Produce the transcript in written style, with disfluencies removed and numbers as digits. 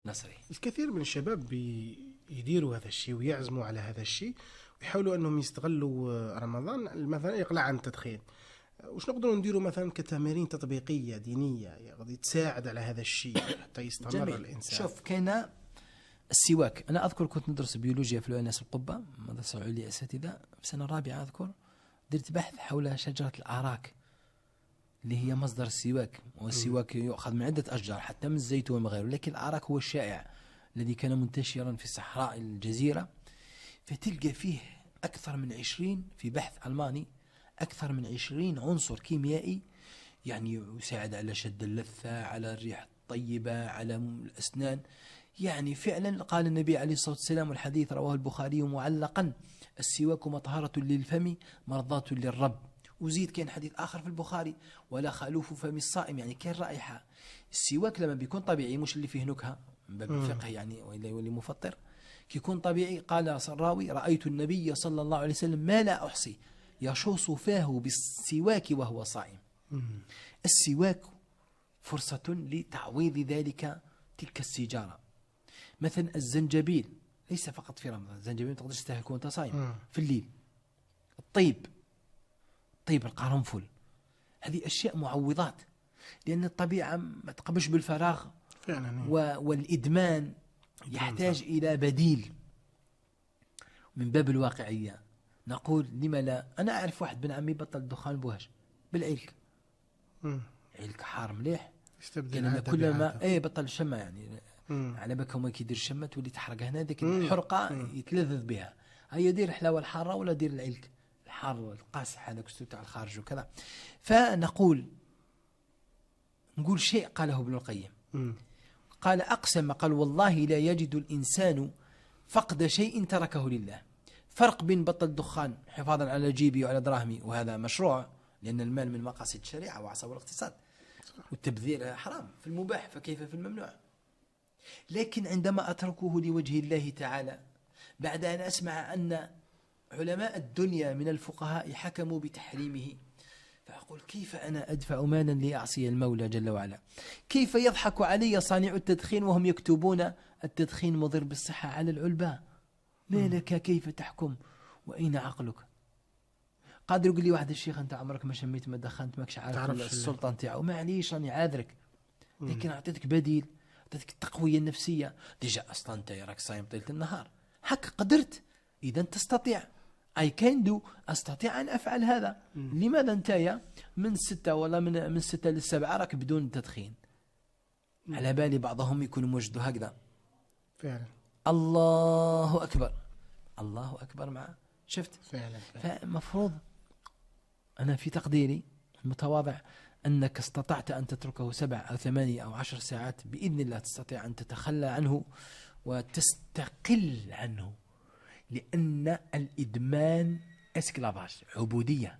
نصري. الكثير من الشباب يديروا هذا الشيء ويعزموا على هذا الشيء ويحاولوا أنهم يستغلوا رمضان مثلا يقلع عن التدخين. وش نقدروا نديروا مثلا كتمارين تطبيقية دينية يعني تساعد على هذا الشيء حتى يستمر جميل. الإنسان؟ شوف، كان السواك. أنا أذكر كنت ندرس بيولوجيا في العناس القبة، مدرسة عليا أساتذة، في سنة رابعة أذكر درت بحث حول شجرة الأراك اللي هي مصدر السواك. والسواك يؤخذ من عدة أشجار حتى من الزيتون وغيره، لكن الأراك هو الشائع الذي كان منتشرا في صحراء الجزيرة. فتلقى فيه أكثر من 20 في بحث ألماني، أكثر من 20 عنصر كيميائي يعني يساعد على شد اللثة، على الريح الطيبة، على الأسنان. يعني فعلا قال النبي عليه الصلاة والسلام، والحديث رواه البخاري معلقا: السواك مطهرة للفم مرضاة للرب. وزيد كان حديث آخر في البخاري: ولا خلوف فم الصائم، يعني كان رائحة. السواك لما بيكون طبيعي، مش اللي فيه نكهة من باب الفقه يعني وإلا يولي مفطر، كيكون طبيعي. قال الراوي: رأيت النبي صلى الله عليه وسلم ما لا أحصي يشوص فاه بالسواك وهو صائم. السواك فرصة لتعويض ذلك، تلك السيجارة. مثلا الزنجبيل ليس فقط في رمضان، الزنجبيل ما تقدرش تستهلكه وانت صايم، في الليل. الطيب القرنفل، هذه أشياء معوضات، لأن الطبيعة ما تقبش بالفراغ فعلا. والإدمان يحتاج إلى بديل. من باب الواقعية نقول لما لا. أنا أعرف واحد بن عمي بطل دخان بوهج بالعلك. علك حار مليح، يستبدل كل ما بطل الشمة يعني. على بالك هما كيدير الشمة تولي تحرق هنا، ذيك الحرقة يتلذذ بها. هيا دير الحلاوة الحارة ولا دير العلك الحار القاسح هذاك تاع الخارج وكذا. فنقول شيء قاله ابن القيم، قال: أقسم، قال: والله لا يجد الإنسان فقد شيء تركه لله. فرق بين بطل دخان حفاظا على جيبي وعلى دراهمي، وهذا مشروع لأن المال من مقاصد الشريعة وعصب الاقتصاد، والتبذير حرام في المباح، فكيف في الممنوع. لكن عندما أتركه لوجه الله تعالى، بعد أن أسمع أن علماء الدنيا من الفقهاء حكموا بتحريمه، فأقول: كيف أنا أدفع مالا لأعصي المولى جل وعلا؟ كيف يضحك علي صانع التدخين وهم يكتبون التدخين مضر بالصحة على العلبة؟ ما لك كيف تحكم؟ وأين عقلك؟ قادر يقول لي واحد: الشيخ أنت عمرك ما شميت، ما دخنت، ماكش عارف السلطة نتاعو. معليش راني عاذرك، لكن أعطيتك بديل، أعطيتك التقوية النفسية. ديجا أصلا أنت راك صايم طيلة النهار، هك قدرت، إذا تستطيع. I can do، أستطيع أن أفعل هذا. لماذا أنت من 6 ولا من 6 ل7 راك بدون تدخين؟ على بالي بعضهم يكون موجود هكذا فعلا. الله أكبر، الله أكبر معه. شفت؟ فعلا. فمفروض أنا في تقديري المتواضع أنك استطعت أن تتركه 7 أو 8 أو 10 ساعات، بإذن الله تستطيع أن تتخلى عنه وتستقل عنه، لأن الإدمان اسكلافاج، عبودية.